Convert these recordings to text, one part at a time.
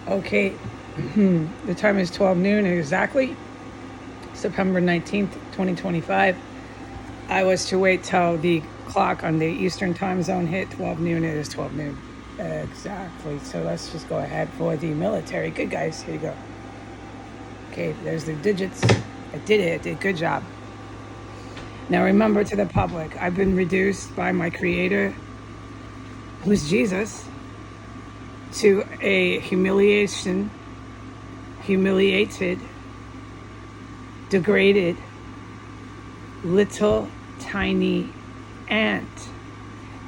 Okay, the time is 12 noon exactly, September 19th, 2025. I was to wait till the clock on the Eastern time zone hit 12 noon. It is 12 noon. Exactly. So let's just go ahead for the military. Good guys, here you go. Okay, there's the digits. I did it. I did a good job. Now remember, to the public, I've been reduced by my creator, who's Jesus, to a humiliated, degraded, little tiny ant,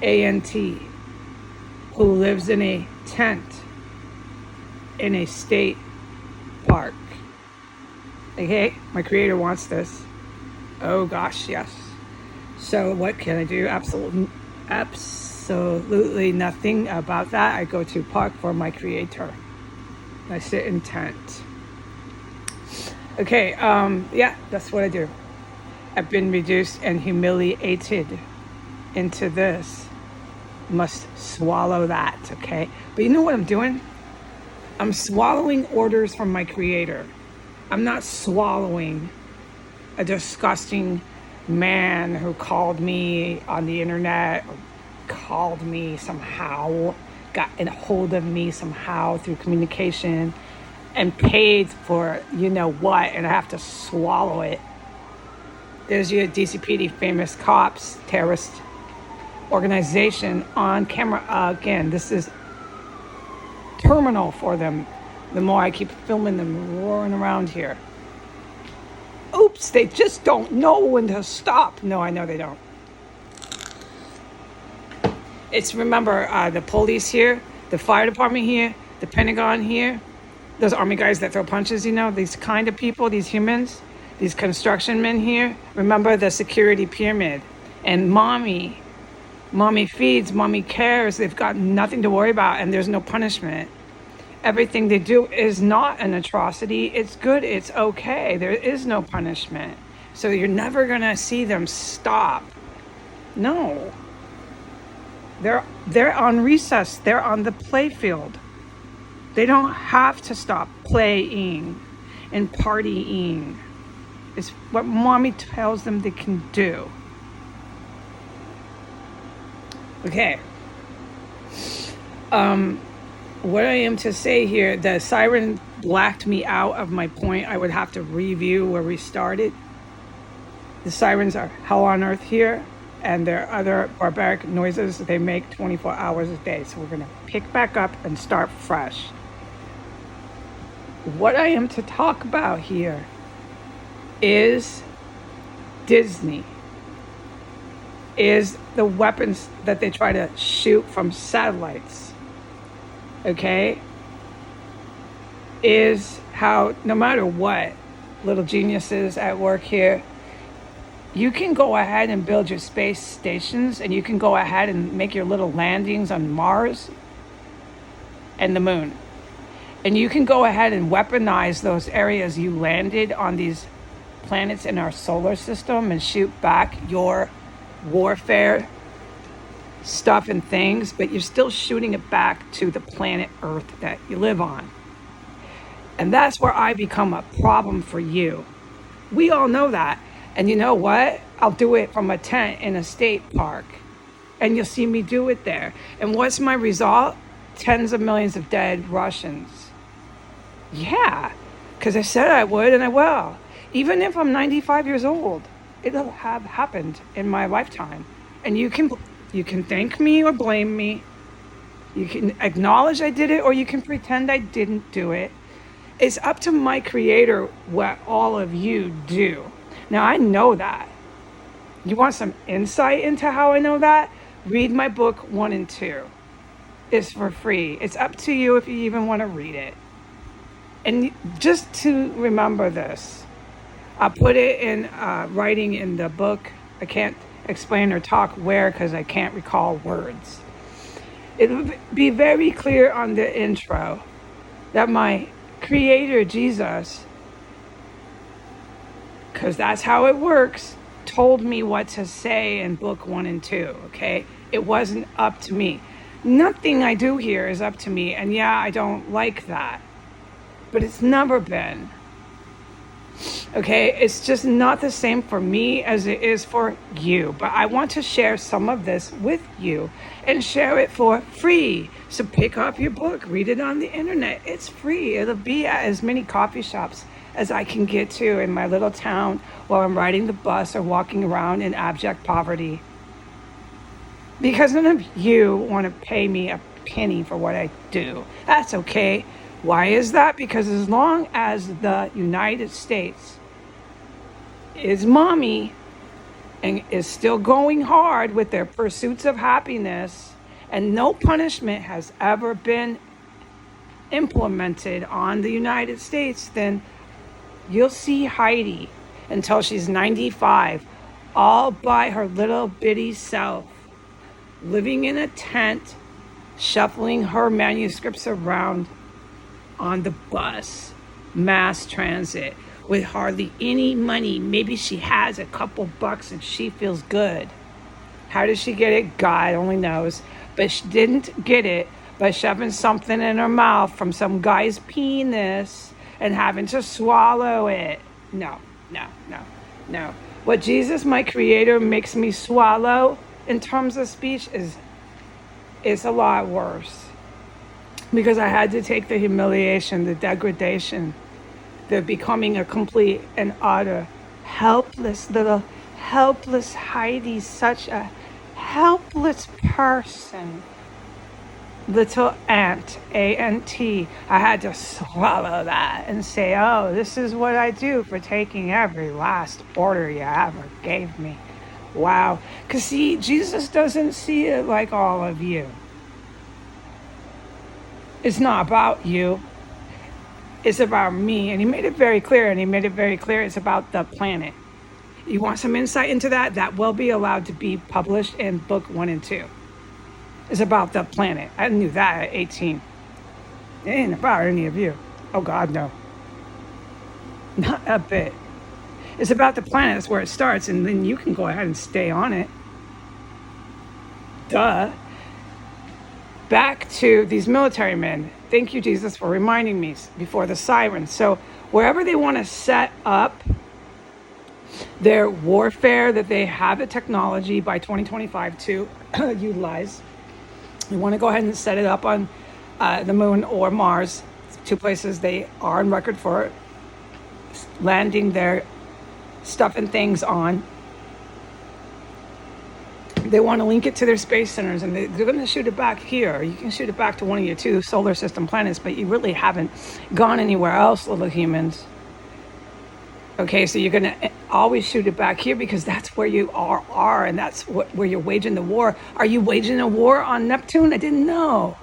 A-N-T, who lives in a tent in a state park. Okay, my creator wants this. Oh gosh, yes. So what can I do? Absolutely nothing about that. I go to park for my creator. I sit in tent. Okay, yeah, that's what I do. I've been reduced and humiliated into this. Must swallow that, okay? But you know what I'm doing? I'm swallowing orders from my creator. I'm not swallowing a disgusting man who called me on the internet, or called me somehow, got a hold of me somehow through communication and paid for you know what, and I have to swallow it. There's your DCPD, famous cops, terrorist organization, on camera again. This is terminal for them. The more I keep filming them roaring around here. Oops, they just don't know when to stop. No, I know they don't. It's, remember, the police here, the fire department here, the Pentagon here, those army guys that throw punches, you know, these kind of people, these humans, these construction men here. Remember the security pyramid. And mommy feeds, mommy cares. They've got nothing to worry about, and there's no punishment. Everything they do is not an atrocity. It's good. It's okay. There is no punishment. So you're never going to see them stop. No. They're on recess. They're on the play field. They don't have to stop playing and partying. It's what mommy tells them they can do. Okay. What I am to say here, the siren blacked me out of my point. I would have to review where we started. The sirens are hell on earth here, and there are other barbaric noises they make 24 hours a day. So we're going to pick back up and start fresh. What I am to talk about here is Disney, is the weapons that they try to shoot from satellites. Okay, is how no matter what, little geniuses at work here, you can go ahead and build your space stations, and you can go ahead and make your little landings on Mars and the moon. And you can go ahead and weaponize those areas you landed on, these planets in our solar system, and shoot back your warfare stuff and things, but you're still shooting it back to the planet Earth that you live on. And that's where I become a problem for you. We all know that. And you know what? I'll do it from a tent in a state park. And you'll see me do it there. And what's my result? Tens of millions of dead Russians. Yeah, because I said I would, and I will. Even if I'm 95 years old, it'll have happened in my lifetime. And you can thank me or blame me. You can acknowledge I did it, or you can pretend I didn't do it. It's up to my creator what all of you do. Now, I know that. You want some insight into how I know that? Read my book 1 and 2. It's for free. It's up to you if you even want to read it. And just to remember this, I'll put it in writing in the book. I can't explain or talk where because I can't recall words. It'll be very clear on the intro that my creator, Jesus, because that's how it works, told me what to say in book 1 and 2, okay? It wasn't up to me. Nothing I do here is up to me. And yeah, I don't like that. But it's never been. Okay, it's just not the same for me as it is for you. But I want to share some of this with you and share it for free. So pick up your book, read it on the internet. It's free. It'll be at as many coffee shops as I can get to in my little town while I'm riding the bus or walking around in abject poverty. Because none of you want to pay me a penny for what I do. That's okay. Why is that? Because as long as the United States is mommy and is still going hard with their pursuits of happiness, and no punishment has ever been implemented on the United States, then you'll see Heidi until she's 95, all by her little bitty self, living in a tent, shuffling her manuscripts around on the bus, mass transit, with hardly any money. Maybe she has a couple bucks and she feels good. How did she get it? God only knows. But she didn't get it by shoving something in her mouth from some guy's penis and having to swallow it. No. What Jesus, my creator, makes me swallow in terms of speech is a lot worse. Because I had to take the humiliation, the degradation, the becoming a complete and utter helpless Heidi, such a helpless person. Little ant, A-N-T. I had to swallow that and say, oh, this is what I do for taking every last order you ever gave me. Wow. Because see, Jesus doesn't see it like all of you. It's not about you. It's about me. And he made it very clear, it's about the planet. You want some insight into that? That will be allowed to be published in book 1 and 2. It's about the planet. I knew that at 18. It ain't about any of you. Oh God, no. Not a bit. It's about the planet. That's where it starts. And then you can go ahead and stay on it. Duh. Back to these military men. Thank you, Jesus, for reminding me before the sirens. So wherever they want to set up their warfare, that they have the technology by 2025 to utilize, they want to go ahead and set it up on the moon or Mars. It's 2 places they are on record for landing their stuff and things on. They want to link it to their space centers, and they're going to shoot it back here. You can shoot it back to one of your 2 solar system planets, but you really haven't gone anywhere else, little humans. Okay, so you're going to always shoot it back here because that's where you are, and that's where you're waging the war. Are you waging a war on Neptune? I didn't know.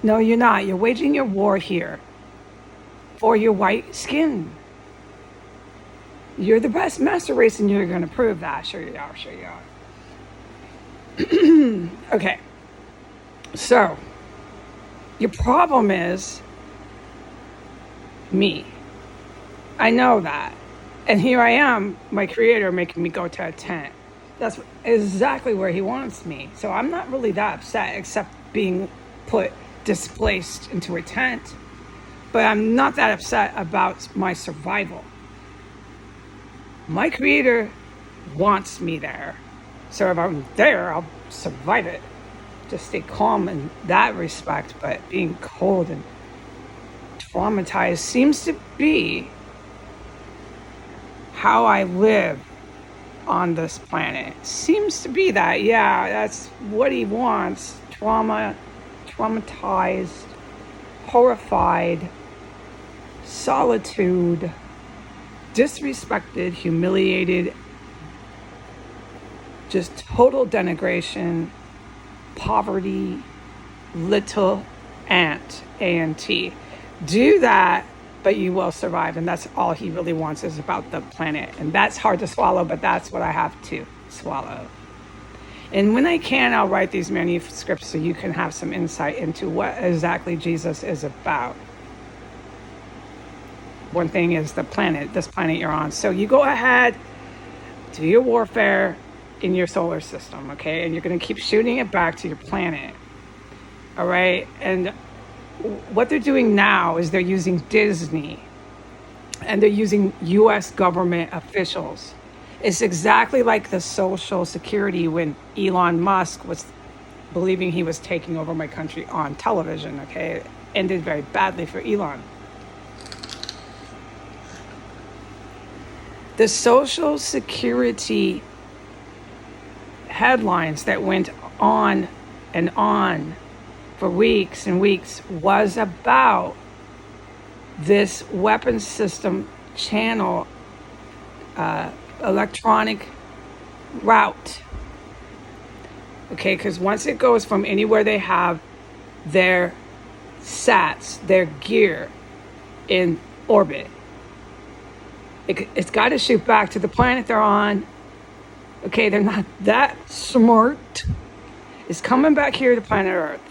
No, you're not. You're waging your war here for your white skin. You're the best master race, and you're going to prove that. Sure you are. Okay, so your problem is me. I know that. And here I am, my creator, making me go to a tent. That's exactly where he wants me. So I'm not really that upset, except being displaced into a tent. But I'm not that upset about my survival. My creator wants me there. So if I'm there, I'll survive it. Just stay calm in that respect. But being cold and traumatized seems to be how I live on this planet. Seems to be that. Yeah, that's what he wants. Traumatized, horrified, solitude, disrespected, humiliated, just total denigration, poverty, little ant, A-N-T. Do that, but you will survive. And that's all he really wants, is about the planet. And that's hard to swallow, but that's what I have to swallow. And when I can, I'll write these manuscripts so you can have some insight into what exactly Jesus is about. One thing is the planet, this planet you're on. So you go ahead, do your warfare in your solar system, okay? And you're going to keep shooting it back to your planet. All right. And what they're doing now is they're using Disney and they're using US government officials. It's exactly like the Social Security when Elon Musk was believing he was taking over my country on television, okay? It ended very badly for Elon. The Social Security headlines that went on and on for weeks and weeks was about this weapons system channel electronic route. Okay, because once it goes from anywhere they have their sats, their gear in orbit, it's got to shoot back to the planet they're on. Okay, they're not that smart. It's coming back here to planet Earth.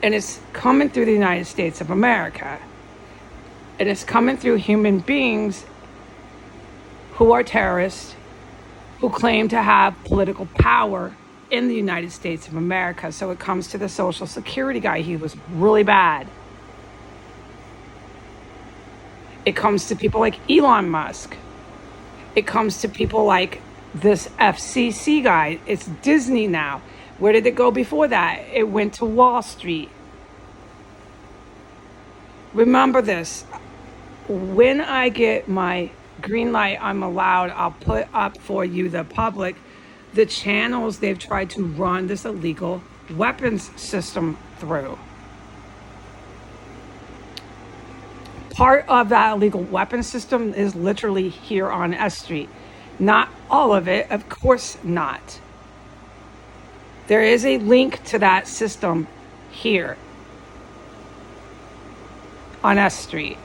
And it's coming through the United States of America. And it's coming through human beings who are terrorists, who claim to have political power in the United States of America. So it comes to the Social Security guy. He was really bad. It comes to people like Elon Musk. It comes to people like this FCC guy. It's Disney now. Where did it go before that? It went to Wall Street. Remember this. When I get my green light, I'm allowed, I'll put up for you, the public, the channels they've tried to run this illegal weapons system through. Part of that illegal weapons system is literally here on S Street. Not all of it, of course not. There is a link to that system here on S Street.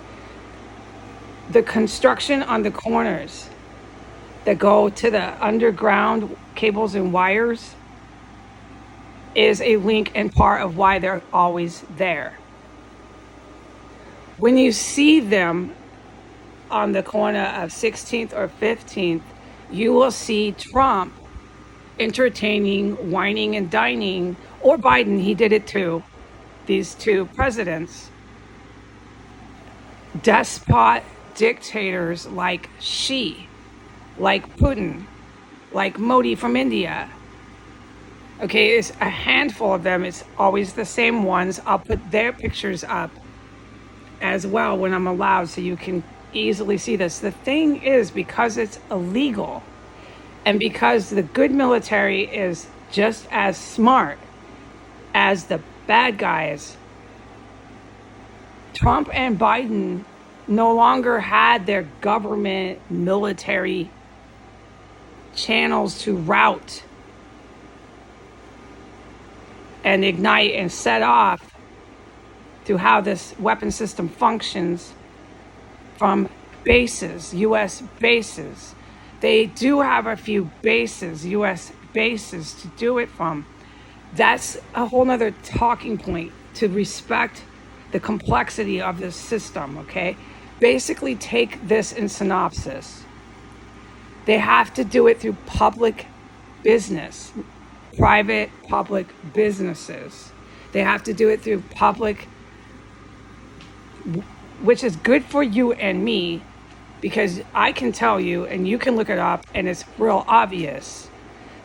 The construction on the corners that go to the underground cables and wires is a link and part of why they're always there. When you see them on the corner of 16th or 15th, you will see Trump entertaining, whining and dining, or Biden, he did it too, these two presidents, despot dictators like Xi, like Putin, like Modi from India. Okay, it's a handful of them. It's always the same ones. I'll put their pictures up as well when I'm allowed so you can easily see this. The thing is, because it's illegal and because the good military is just as smart as the bad guys, Trump and Biden no longer had their government military channels to route and ignite and set off through how this weapon system functions from bases, U.S. bases. They do have a few bases, U.S. bases to do it from. That's a whole nother talking point, to respect the complexity of this system, okay? Basically, take this in synopsis. They have to do it through public business, private public businesses. They have to do it through public, which is good for you and me, because I can tell you, and you can look it up, and it's real obvious.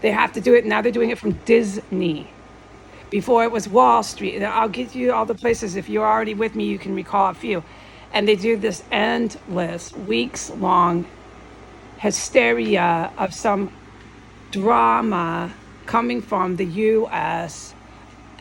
They have to do it, now they're doing it from Disney. Before it was Wall Street. I'll get you all the places. If you're already with me, you can recall a few. And they do this endless, weeks-long hysteria of some drama coming from the U.S.,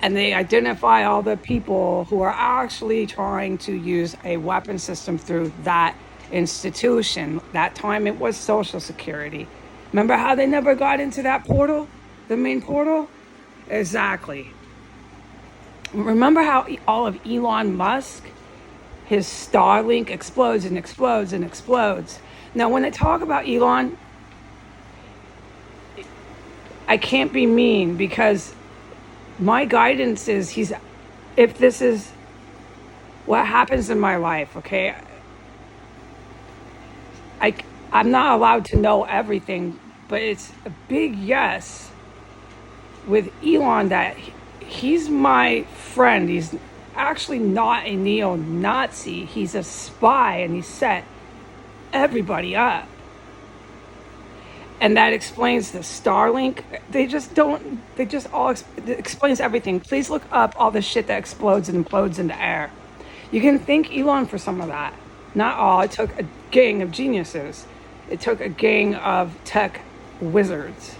and they identify all the people who are actually trying to use a weapon system through that institution. That time it was Social Security. Remember how they never got into that portal, the main portal? Exactly. Remember how all of Elon Musk, his Starlink explodes and explodes and explodes. Now, when I talk about Elon, I can't be mean, because my guidance is if this is what happens in my life, okay, I'm not allowed to know everything, but it's a big yes with Elon that He's my friend. He's actually not a neo-Nazi. He's a spy, and he set everybody up. And that explains the Starlink. They just don't, they just all, it explains everything. Please look up all the shit that explodes and implodes in the air. You can thank Elon for some of that. Not all. It took a gang of geniuses. It took a gang of tech wizards.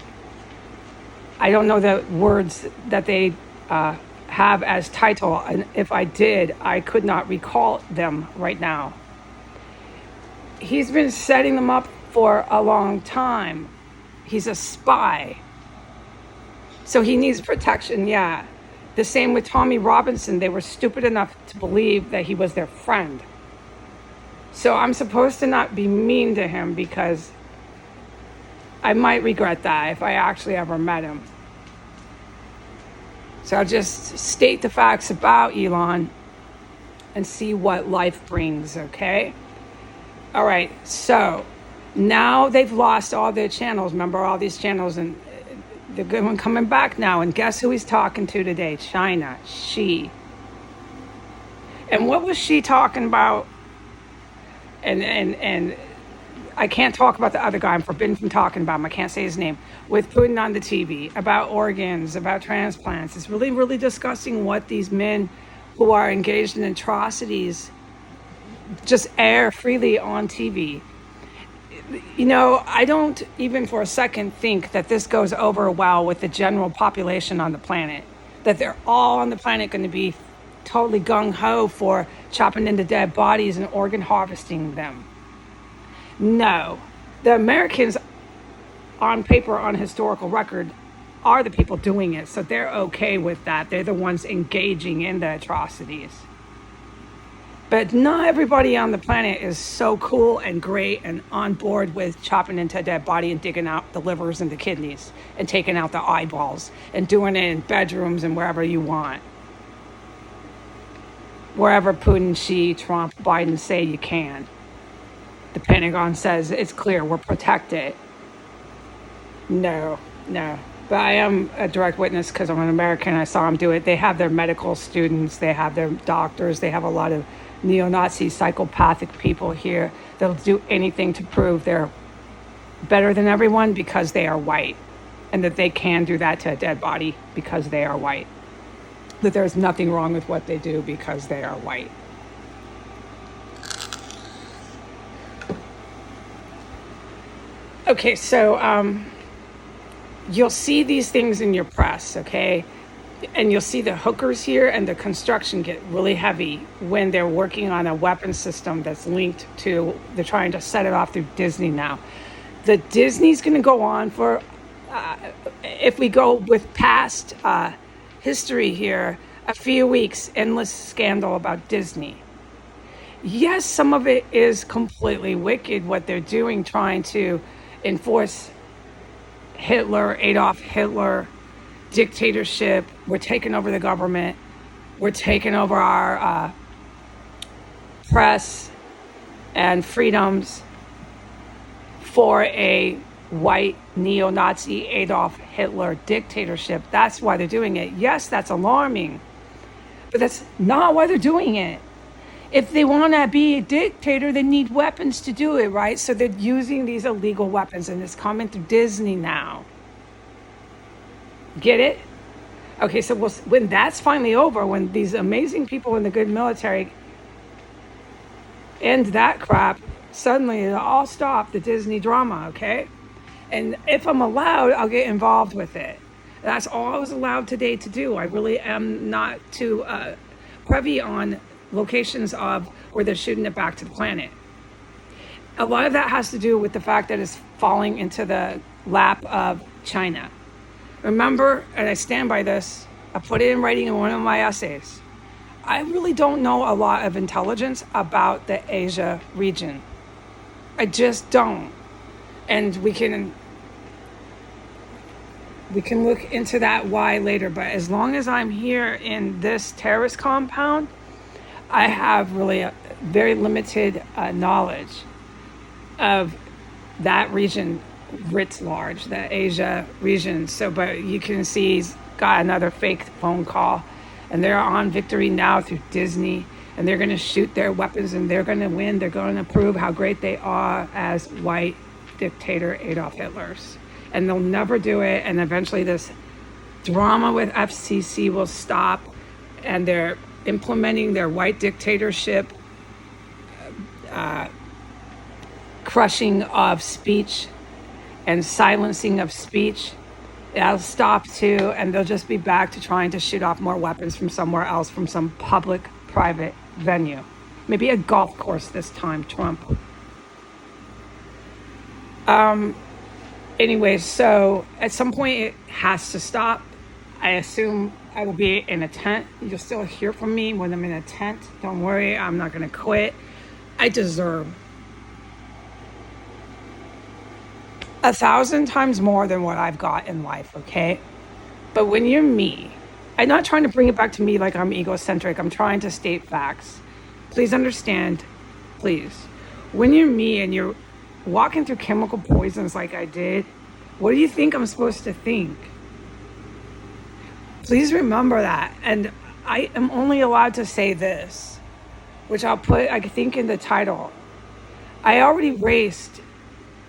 I don't know the words that they have as title, and if I did, I could not recall them right now. He's been setting them up for a long time. He's a spy. So he needs protection, yeah. The same with Tommy Robinson. They were stupid enough to believe that he was their friend. So I'm supposed to not be mean to him because I might regret that if I actually ever met him. So I'll just state the facts about Elon and see what life brings, okay? All right, so now they've lost all their channels. Remember all these channels, and they're good one coming back now. And guess who he's talking to today? China, Xi. And what was she talking about? And I can't talk about the other guy. I'm forbidden from talking about him. I can't say his name. With Putin on the TV, about organs, about transplants. It's really, really disgusting what these men who are engaged in atrocities just air freely on TV. You know, I don't even for a second think that this goes over well with the general population on the planet. That they're all on the planet going to be totally gung-ho for chopping into dead bodies and organ harvesting them. No. The Americans, on paper, on historical record, are the people doing it. So they're okay with that. They're the ones engaging in the atrocities. But not everybody on the planet is so cool and great and on board with chopping into a dead body and digging out the livers and the kidneys and taking out the eyeballs and doing it in bedrooms and wherever you want. Wherever Putin, Xi, Trump, Biden say you can. The Pentagon says it's clear, we're protected. No. But I am a direct witness because I'm an American. I saw them do it. They have their medical students. They have their doctors. They have a lot of neo-Nazi psychopathic people here that'll do anything to prove they're better than everyone because they are white, and that they can do that to a dead body because they are white, that there's nothing wrong with what they do because they are white. Okay, so you'll see these things in your press, okay? And you'll see the hookers here and the construction get really heavy when they're working on a weapon system that's linked to, they're trying to set it off through Disney now. The Disney's going to go on for, if we go with past history here, a few weeks, endless scandal about Disney. Yes, some of it is completely wicked, what they're doing, trying to enforce Hitler, Adolf Hitler, dictatorship. We're taking over the government. We're taking over our press and freedoms for a white neo-Nazi Adolf Hitler dictatorship. That's why they're doing it. Yes, that's alarming, but that's not why they're doing it. If they want to be a dictator, they need weapons to do it, right? So they're using these illegal weapons, and it's coming through Disney now. Get it? Okay, so when that's finally over, when these amazing people in the good military end that crap, suddenly it'll all stop, the Disney drama, okay? And if I'm allowed, I'll get involved with it. That's all I was allowed today to do. I really am not too privy on locations of where they're shooting it back to the planet. A lot of that has to do with the fact that it's falling into the lap of China. Remember, and I stand by this, I put it in writing in one of my essays. I really don't know a lot of intelligence about the Asia region. I just don't. And we can look into that why later, but as long as I'm here in this terrorist compound, I have really a very limited knowledge of that region writ large, the Asia region. So, but you can see got another fake phone call, and they're on victory now through Disney, and they're going to shoot their weapons, and they're going to win. They're going to prove how great they are as white dictator Adolf Hitlers. And they'll never do it, and eventually this drama with FCC will stop, and they're implementing their white dictatorship, crushing of speech and silencing of speech. That'll stop too, and they'll just be back to trying to shoot off more weapons from somewhere else, from some public, private venue. Maybe a golf course this time, Trump. Anyway, so at some point it has to stop. I assume I will be in a tent. You'll still hear from me when I'm in a tent. Don't worry, I'm not going to quit. I deserve 1,000 times more than what I've got in life, okay? But when you're me, I'm not trying to bring it back to me like I'm egocentric. I'm trying to state facts. Please understand, please. When you're me and you're walking through chemical poisons like I did, what do you think I'm supposed to think? Please remember that. And I am only allowed to say this, which I'll put, I think, in the title. I already raced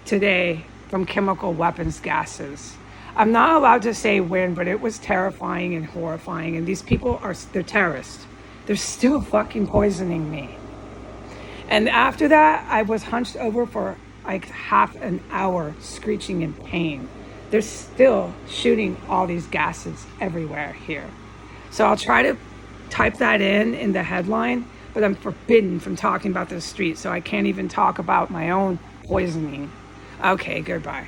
today from chemical weapons gases. I'm not allowed to say when, but it was terrifying and horrifying. And these people they're terrorists. They're still fucking poisoning me. And after that, I was hunched over for like half an hour, screeching in pain. They're still shooting all these gases everywhere here. So I'll try to type that in the headline, but I'm forbidden from talking about the street, so I can't even talk about my own poisoning. Okay, goodbye.